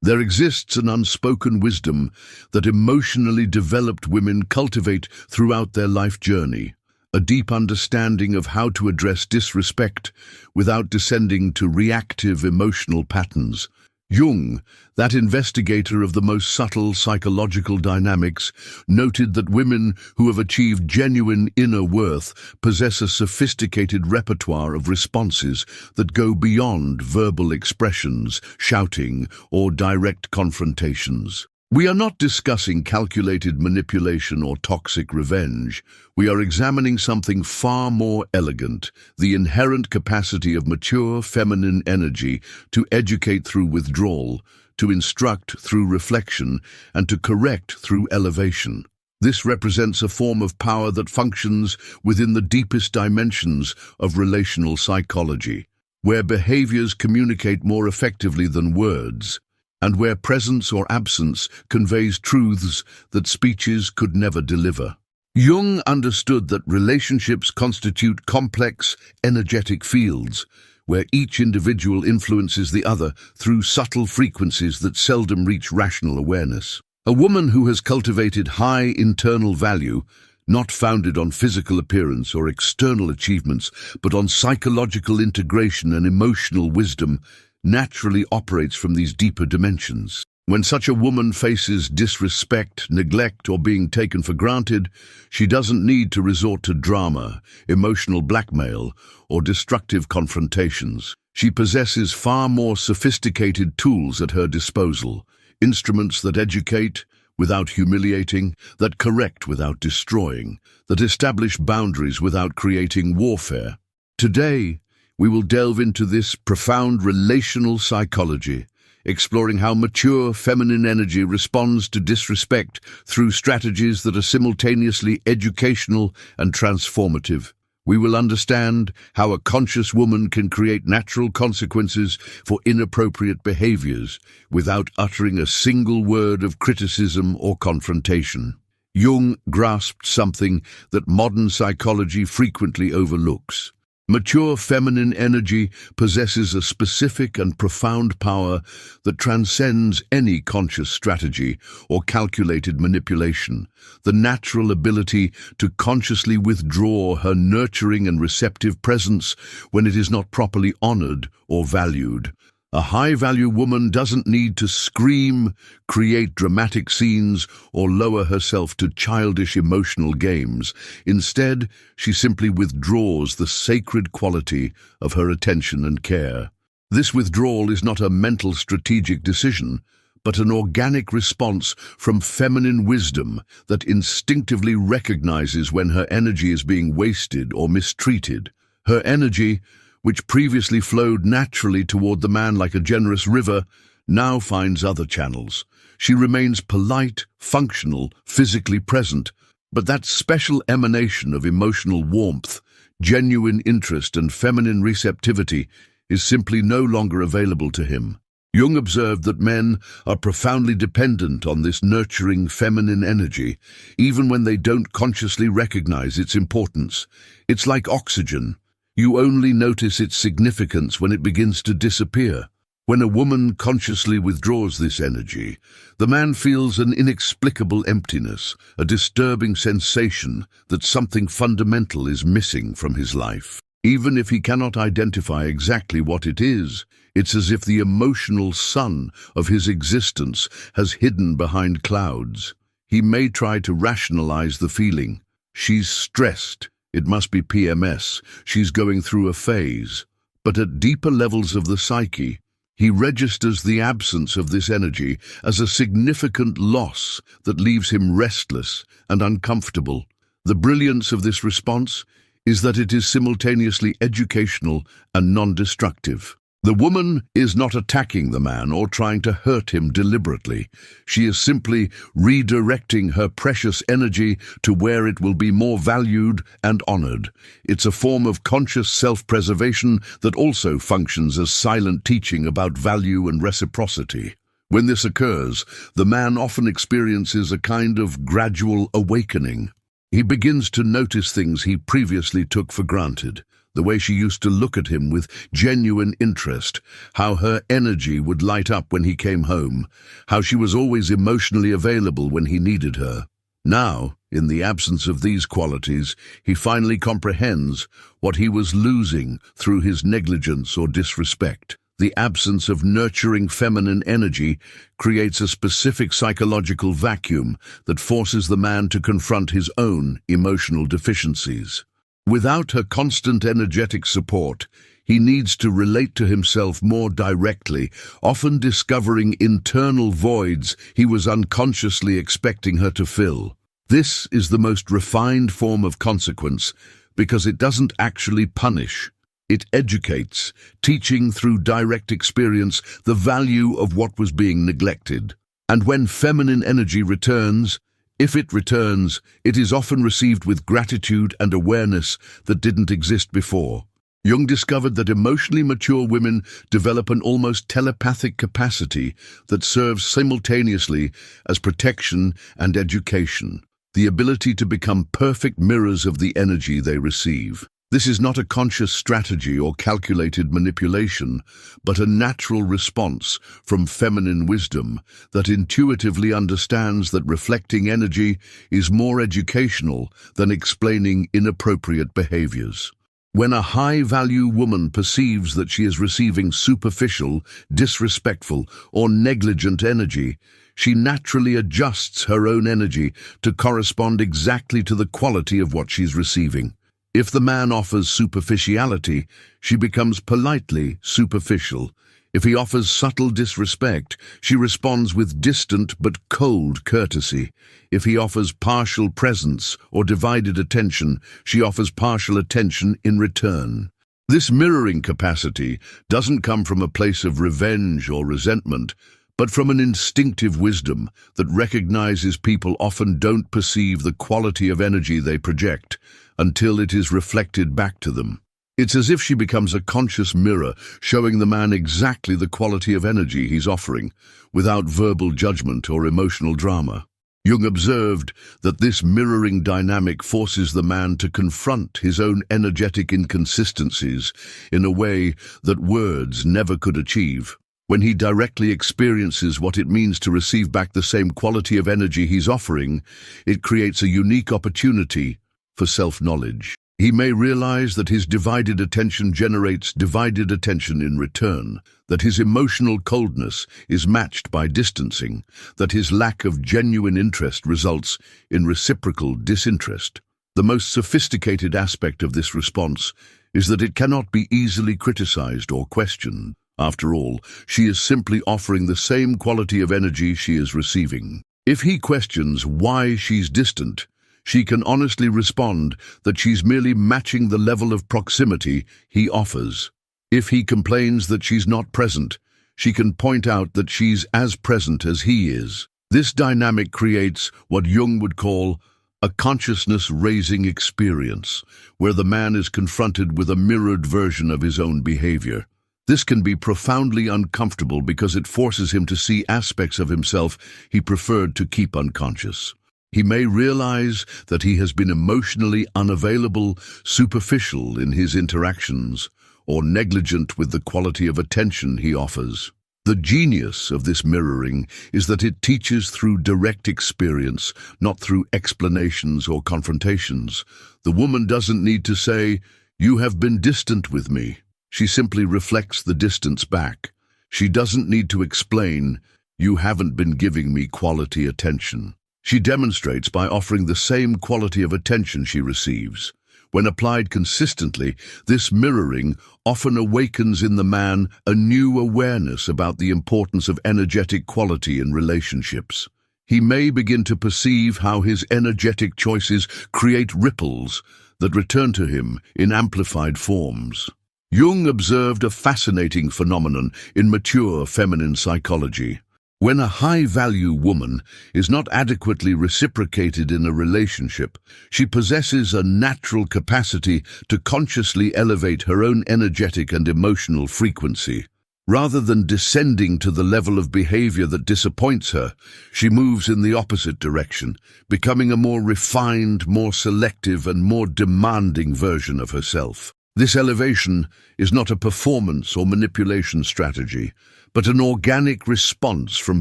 There exists an unspoken wisdom that emotionally developed women cultivate throughout their life journey, a deep understanding of how to address disrespect without descending to reactive emotional patterns. Jung, that investigator of the most subtle psychological dynamics, noted that women who have achieved genuine inner worth possess a sophisticated repertoire of responses that go beyond verbal expressions, shouting, or direct confrontations. We are not discussing calculated manipulation or toxic revenge. We are examining something far more elegant, the inherent capacity of mature feminine energy to educate through withdrawal, to instruct through reflection, and to correct through elevation. This represents a form of power that functions within the deepest dimensions of relational psychology, where behaviors communicate more effectively than words, and where presence or absence conveys truths that speeches could never deliver. Jung understood that relationships constitute complex, energetic fields, where each individual influences the other through subtle frequencies that seldom reach rational awareness. A woman who has cultivated high internal value, not founded on physical appearance or external achievements, but on psychological integration and emotional wisdom, naturally operates from these deeper dimensions. When such a woman faces disrespect, neglect, or being taken for granted, she doesn't need to resort to drama, emotional blackmail, or destructive confrontations. She possesses far more sophisticated tools at her disposal, instruments that educate without humiliating, that correct without destroying, that establish boundaries without creating warfare. Today, we will delve into this profound relational psychology, exploring how mature feminine energy responds to disrespect through strategies that are simultaneously educational and transformative. We will understand how a conscious woman can create natural consequences for inappropriate behaviors without uttering a single word of criticism or confrontation. Jung grasped something that modern psychology frequently overlooks. Mature feminine energy possesses a specific and profound power that transcends any conscious strategy or calculated manipulation, the natural ability to consciously withdraw her nurturing and receptive presence when it is not properly honored or valued. A high-value woman doesn't need to scream, create dramatic scenes, or lower herself to childish emotional games. Instead, she simply withdraws the sacred quality of her attention and care. This withdrawal is not a mental strategic decision, but an organic response from feminine wisdom that instinctively recognizes when her energy is being wasted or mistreated. Her energy, which previously flowed naturally toward the man like a generous river, now finds other channels. She remains polite, functional, physically present, but that special emanation of emotional warmth, genuine interest, and feminine receptivity is simply no longer available to him. Jung observed that men are profoundly dependent on this nurturing feminine energy, even when they don't consciously recognize its importance. It's like oxygen. You only notice its significance when it begins to disappear. When a woman consciously withdraws this energy, the man feels an inexplicable emptiness, a disturbing sensation that something fundamental is missing from his life. Even if he cannot identify exactly what it is, it's as if the emotional sun of his existence has hidden behind clouds. He may try to rationalize the feeling. She's stressed. It must be PMS. She's going through a phase. But at deeper levels of the psyche, he registers the absence of this energy as a significant loss that leaves him restless and uncomfortable. The brilliance of this response is that it is simultaneously educational and non-destructive. The woman is not attacking the man or trying to hurt him deliberately. She is simply redirecting her precious energy to where it will be more valued and honored. It's a form of conscious self-preservation that also functions as silent teaching about value and reciprocity. When this occurs, the man often experiences a kind of gradual awakening. He begins to notice things he previously took for granted. the way she used to look at him with genuine interest, how her energy would light up when he came home, how she was always emotionally available when he needed her. Now, in the absence of these qualities, he finally comprehends what he was losing through his negligence or disrespect. The absence of nurturing feminine energy creates a specific psychological vacuum that forces the man to confront his own emotional deficiencies. Without her constant energetic support, he needs to relate to himself more directly, often discovering internal voids he was unconsciously expecting her to fill. This is the most refined form of consequence because it doesn't actually punish. It educates, teaching through direct experience the value of what was being neglected. And when feminine energy returns, if it returns, it is often received with gratitude and awareness that didn't exist before. Jung discovered that emotionally mature women develop an almost telepathic capacity that serves simultaneously as protection and education, the ability to become perfect mirrors of the energy they receive. This is not a conscious strategy or calculated manipulation, but a natural response from feminine wisdom that intuitively understands that reflecting energy is more educational than explaining inappropriate behaviors. When a high-value woman perceives that she is receiving superficial, disrespectful, or negligent energy, she naturally adjusts her own energy to correspond exactly to the quality of what she's receiving. If the man offers superficiality, she becomes politely superficial. If he offers subtle disrespect, she responds with distant but cold courtesy. If he offers partial presence or divided attention, she offers partial attention in return. This mirroring capacity doesn't come from a place of revenge or resentment, but from an instinctive wisdom that recognizes people often don't perceive the quality of energy they project until it is reflected back to them. It's as if she becomes a conscious mirror, showing the man exactly the quality of energy he's offering, without verbal judgment or emotional drama. Jung observed that this mirroring dynamic forces the man to confront his own energetic inconsistencies in a way that words never could achieve. When he directly experiences what it means to receive back the same quality of energy he's offering, it creates a unique opportunity for self-knowledge. He may realize that his divided attention generates divided attention in return, that his emotional coldness is matched by distancing, that his lack of genuine interest results in reciprocal disinterest. The most sophisticated aspect of this response is that it cannot be easily criticized or questioned. After all, she is simply offering the same quality of energy she is receiving. If he questions why she's distant, she can honestly respond that she's merely matching the level of proximity he offers. If he complains that she's not present, she can point out that she's as present as he is. This dynamic creates what Jung would call a consciousness-raising experience, where the man is confronted with a mirrored version of his own behavior. This can be profoundly uncomfortable because it forces him to see aspects of himself he preferred to keep unconscious. He may realize that he has been emotionally unavailable, superficial in his interactions, or negligent with the quality of attention he offers. The genius of this mirroring is that it teaches through direct experience, not through explanations or confrontations. The woman doesn't need to say, "You have been distant with me." She simply reflects the distance back. She doesn't need to explain, "You haven't been giving me quality attention." She demonstrates by offering the same quality of attention she receives. When applied consistently, this mirroring often awakens in the man a new awareness about the importance of energetic quality in relationships. He may begin to perceive how his energetic choices create ripples that return to him in amplified forms. Jung observed a fascinating phenomenon in mature feminine psychology. When a high-value woman is not adequately reciprocated in a relationship, she possesses a natural capacity to consciously elevate her own energetic and emotional frequency. Rather than descending to the level of behavior that disappoints her, she moves in the opposite direction, becoming a more refined, more selective, and more demanding version of herself. This elevation is not a performance or manipulation strategy, but an organic response from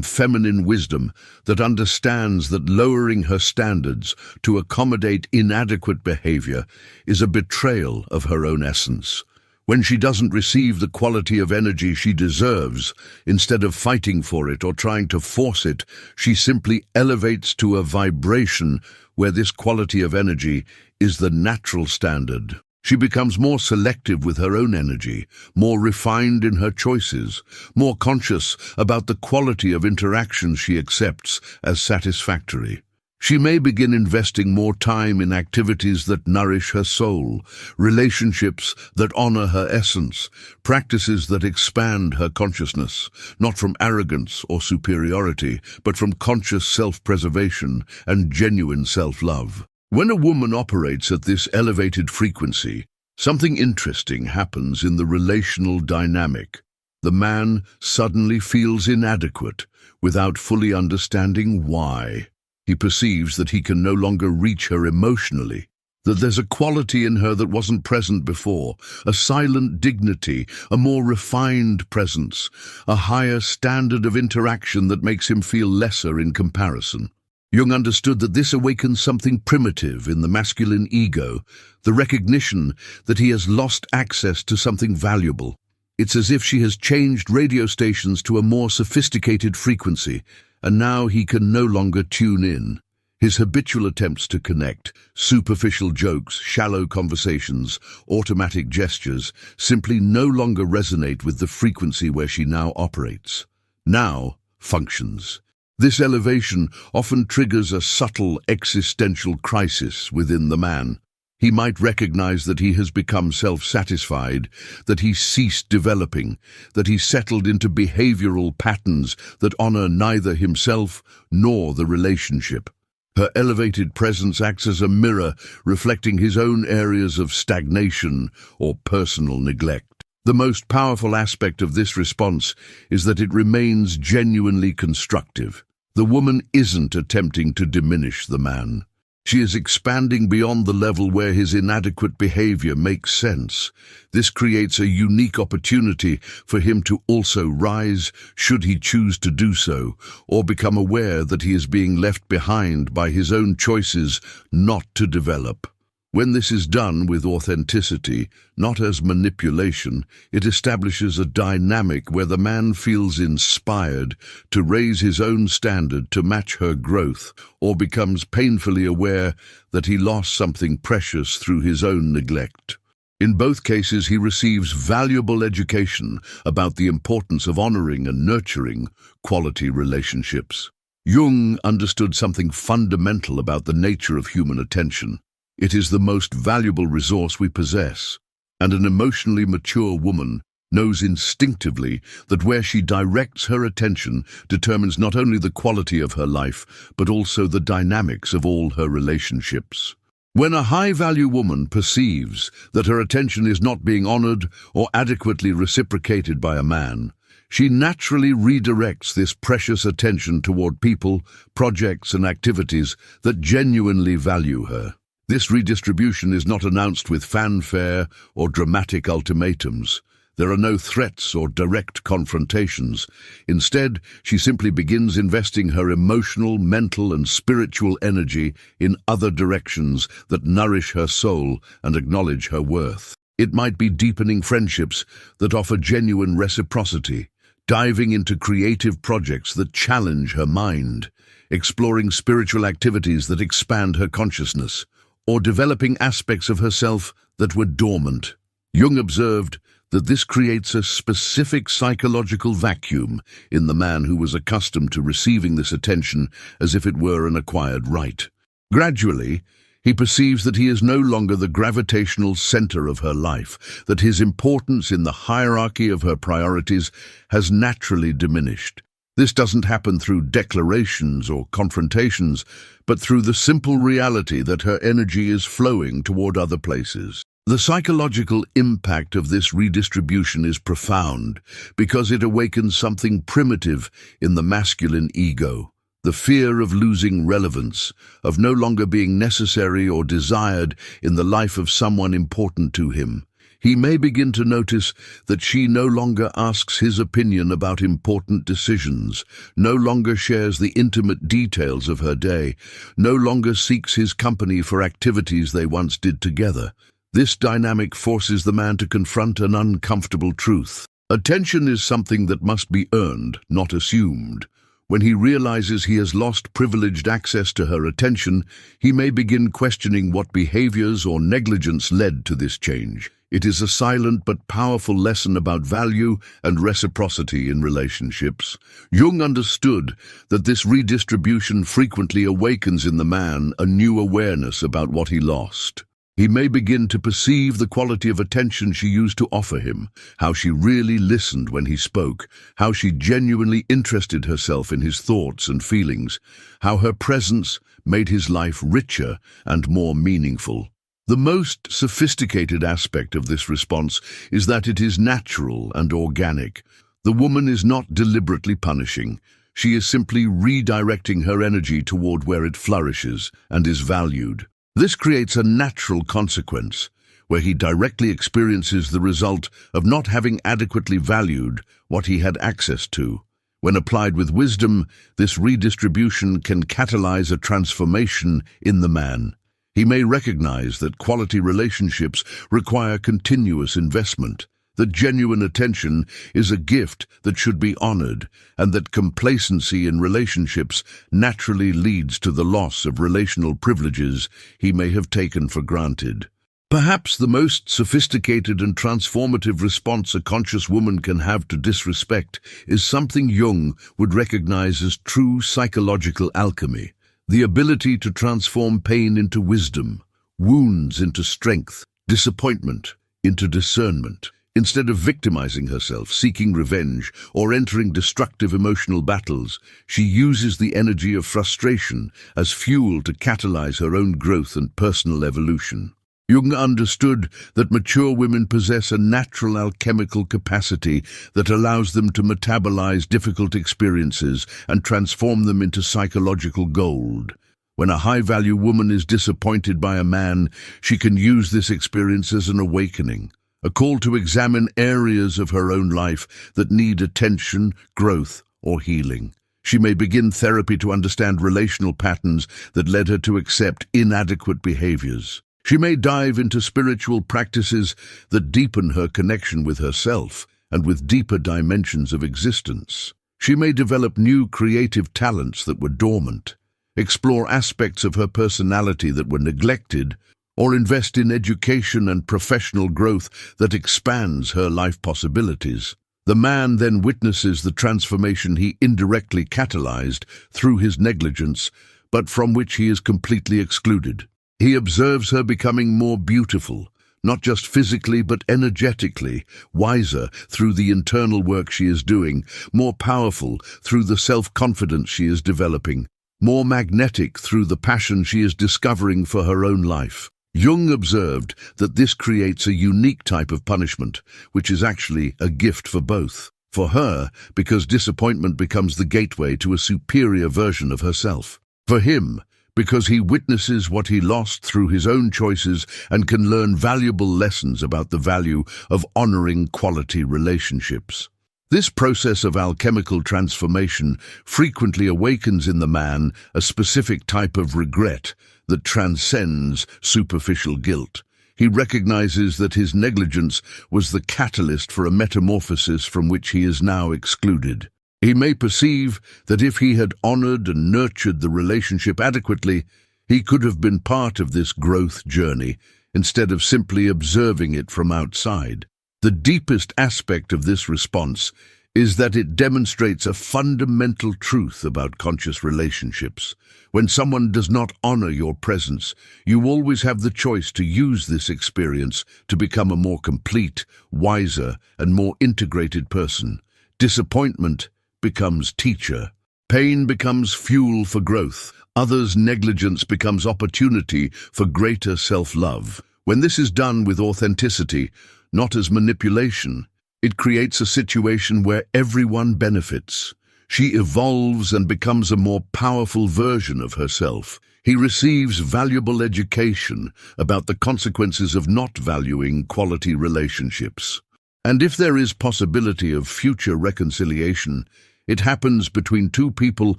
feminine wisdom that understands that lowering her standards to accommodate inadequate behavior is a betrayal of her own essence. When she doesn't receive the quality of energy she deserves, instead of fighting for it or trying to force it, she simply elevates to a vibration where this quality of energy is the natural standard. She becomes more selective with her own energy, more refined in her choices, more conscious about the quality of interactions she accepts as satisfactory. She may begin investing more time in activities that nourish her soul, relationships that honor her essence, practices that expand her consciousness, not from arrogance or superiority, but from conscious self-preservation and genuine self-love. When a woman operates at this elevated frequency, something interesting happens in the relational dynamic. The man suddenly feels inadequate without fully understanding why. He perceives that he can no longer reach her emotionally, that there's a quality in her that wasn't present before, a silent dignity, a more refined presence, a higher standard of interaction that makes him feel lesser in comparison. Jung understood that this awakens something primitive in the masculine ego, the recognition that he has lost access to something valuable. It's as if she has changed radio stations to a more sophisticated frequency, and now he can no longer tune in. His habitual attempts to connect, superficial jokes, shallow conversations, automatic gestures, simply no longer resonate with the frequency where she now operates. Now functions. This elevation often triggers a subtle existential crisis within the man. He might recognize that he has become self-satisfied, that he's ceased developing, that he's settled into behavioral patterns that honor neither himself nor the relationship. Her elevated presence acts as a mirror, reflecting his own areas of stagnation or personal neglect. The most powerful aspect of this response is that it remains genuinely constructive. The woman isn't attempting to diminish the man. She is expanding beyond the level where his inadequate behavior makes sense. This creates a unique opportunity for him to also rise, should he choose to do so, or become aware that he is being left behind by his own choices not to develop. When this is done with authenticity, not as manipulation, it establishes a dynamic where the man feels inspired to raise his own standard to match her growth, or becomes painfully aware that he lost something precious through his own neglect. In both cases, he receives valuable education about the importance of honoring and nurturing quality relationships. Jung understood something fundamental about the nature of human attention. It is the most valuable resource we possess, and an emotionally mature woman knows instinctively that where she directs her attention determines not only the quality of her life, but also the dynamics of all her relationships. When a high-value woman perceives that her attention is not being honored or adequately reciprocated by a man, she naturally redirects this precious attention toward people, projects, and activities that genuinely value her. This redistribution is not announced with fanfare or dramatic ultimatums. There are no threats or direct confrontations. Instead, she simply begins investing her emotional, mental, and spiritual energy in other directions that nourish her soul and acknowledge her worth. It might be deepening friendships that offer genuine reciprocity, diving into creative projects that challenge her mind, exploring spiritual activities that expand her consciousness, or developing aspects of herself that were dormant. Jung observed that this creates a specific psychological vacuum in the man who was accustomed to receiving this attention as if it were an acquired right. Gradually, he perceives that he is no longer the gravitational center of her life, that his importance in the hierarchy of her priorities has naturally diminished. This doesn't happen through declarations or confrontations, but through the simple reality that her energy is flowing toward other places. The psychological impact of this redistribution is profound because it awakens something primitive in the masculine ego, the fear of losing relevance, of no longer being necessary or desired in the life of someone important to him. He may begin to notice that she no longer asks his opinion about important decisions, no longer shares the intimate details of her day, no longer seeks his company for activities they once did together. This dynamic forces the man to confront an uncomfortable truth. Attention is something that must be earned, not assumed. When he realizes he has lost privileged access to her attention, he may begin questioning what behaviors or negligence led to this change. It is a silent but powerful lesson about value and reciprocity in relationships. Jung understood that this redistribution frequently awakens in the man a new awareness about what he lost. He may begin to perceive the quality of attention she used to offer him, how she really listened when he spoke, how she genuinely interested herself in his thoughts and feelings, how her presence made his life richer and more meaningful. The most sophisticated aspect of this response is that it is natural and organic. The woman is not deliberately punishing. She is simply redirecting her energy toward where it flourishes and is valued. This creates a natural consequence, where he directly experiences the result of not having adequately valued what he had access to. When applied with wisdom, this redistribution can catalyze a transformation in the man. He may recognize that quality relationships require continuous investment, that genuine attention is a gift that should be honored, and that complacency in relationships naturally leads to the loss of relational privileges he may have taken for granted. Perhaps the most sophisticated and transformative response a conscious woman can have to disrespect is something Jung would recognize as true psychological alchemy, the ability to transform pain into wisdom, wounds into strength, disappointment into discernment. Instead of victimizing herself, seeking revenge, or entering destructive emotional battles, she uses the energy of frustration as fuel to catalyze her own growth and personal evolution. Jung understood that mature women possess a natural alchemical capacity that allows them to metabolize difficult experiences and transform them into psychological gold. When a high-value woman is disappointed by a man, she can use this experience as an awakening, a call to examine areas of her own life that need attention, growth, or healing. She may begin therapy to understand relational patterns that led her to accept inadequate behaviors. She may dive into spiritual practices that deepen her connection with herself and with deeper dimensions of existence. She may develop new creative talents that were dormant, explore aspects of her personality that were neglected, or invest in education and professional growth that expands her life possibilities. The man then witnesses the transformation he indirectly catalyzed through his negligence, but from which he is completely excluded. He observes her becoming more beautiful, not just physically but energetically, wiser through the internal work she is doing, more powerful through the self-confidence she is developing, more magnetic through the passion she is discovering for her own life. Jung observed that this creates a unique type of punishment, which is actually a gift for both. For her, because disappointment becomes the gateway to a superior version of herself. For him, because he witnesses what he lost through his own choices and can learn valuable lessons about the value of honoring quality relationships. This process of alchemical transformation frequently awakens in the man a specific type of regret that transcends superficial guilt. He recognizes that his negligence was the catalyst for a metamorphosis from which he is now excluded. He may perceive that if he had honored and nurtured the relationship adequately, he could have been part of this growth journey instead of simply observing it from outside. The deepest aspect of this response is that it demonstrates a fundamental truth about conscious relationships. When someone does not honor your presence, you always have the choice to use this experience to become a more complete, wiser, and more integrated person. Disappointment becomes teacher. Pain becomes fuel for growth. Others' negligence becomes opportunity for greater self-love. When this is done with authenticity, not as manipulation, it creates a situation where everyone benefits. She evolves and becomes a more powerful version of herself, He receives valuable education about the consequences of not valuing quality relationships. And if there is possibility of future reconciliation, it happens between two people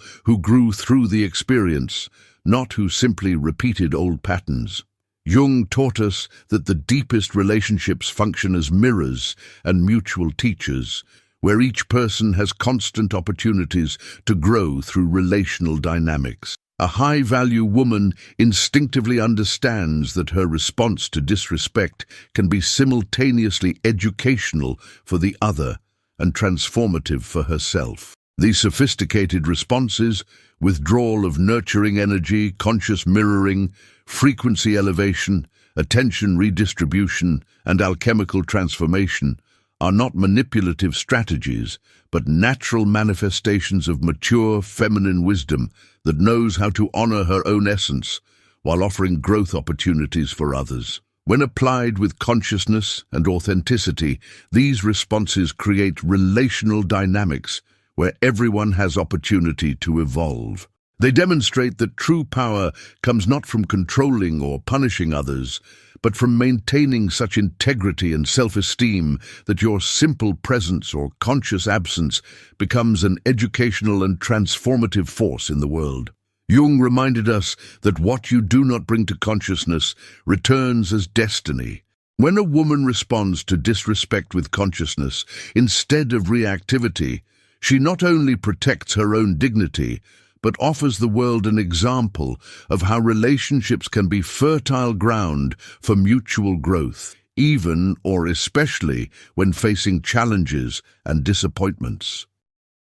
who grew through the experience, not who simply repeated old patterns. Jung taught us that the deepest relationships function as mirrors and mutual teachers, where each person has constant opportunities to grow through relational dynamics. A high-value woman instinctively understands that her response to disrespect can be simultaneously educational for the other and transformative for herself. These sophisticated responses, withdrawal of nurturing energy, conscious mirroring, frequency elevation, attention redistribution, and alchemical transformation, are not manipulative strategies, but natural manifestations of mature feminine wisdom that knows how to honor her own essence while offering growth opportunities for others. When applied with consciousness and authenticity, these responses create relational dynamics where everyone has opportunity to evolve. They demonstrate that true power comes not from controlling or punishing others, but from maintaining such integrity and self-esteem that your simple presence or conscious absence becomes an educational and transformative force in the world. Jung reminded us that what you do not bring to consciousness returns as destiny. When a woman responds to disrespect with consciousness instead of reactivity, she not only protects her own dignity, but offers the world an example of how relationships can be fertile ground for mutual growth, even or especially when facing challenges and disappointments.